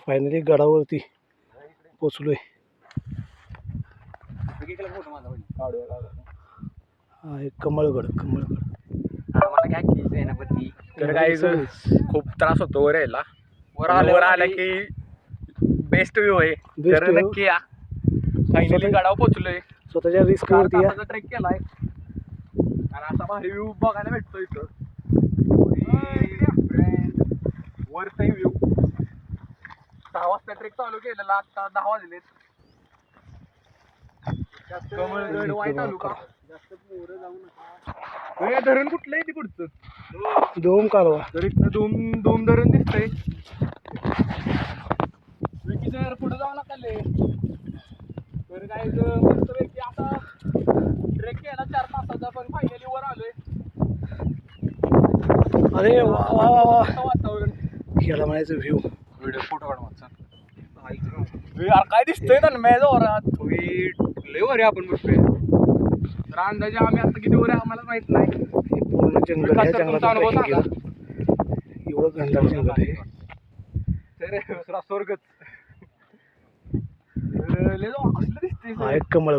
Finally गडावरती पोचलोय. हा एक कमळगड. तर काही खूप त्रास होतो वर यायला. वर आला की बेस्ट व्ह्यू आहे. Best तर view. नक्की या. फायनली गडावर पोहोचलोय. स्वतःच्या रिस्क वरती या. ट्रेक केलाय आणि असा भारी व्ह्यू बघायला भेटतो इथं. वरचा व्ह्यू 6 वाजता ट्रेक चालू केलेला, आता 10 वाजलेत. कमळगड वाई तालुका. धरण कुठलं आहे ते पुढचं? दोम कालवा. तर इथनं दोम धरण दिसतंय. विकीचं पुढे जावं लागले. तर काय मस्तपैकी आता ट्रेक केला 4 तासाचा, पण फायनली वर आलोय. अरे वा वा वा वा. वातावरण याला म्हणायचं व्ह्यू. व्हिडिओ फोटो काढ माझा. यार काय दिसतंय ना मॅच जोरात. लय वर आपण बघतोय. तर अंदाजे आम्ही आता किती वर आहे आम्हाला माहित नाही. हे पूर्ण जंगल ह्या जंगलात ट्रेकिंग केलं. एवढं घनदाट जंगल आहे. तर स्वर्गच. लय असलं दिसतंय. हा एक कमळ.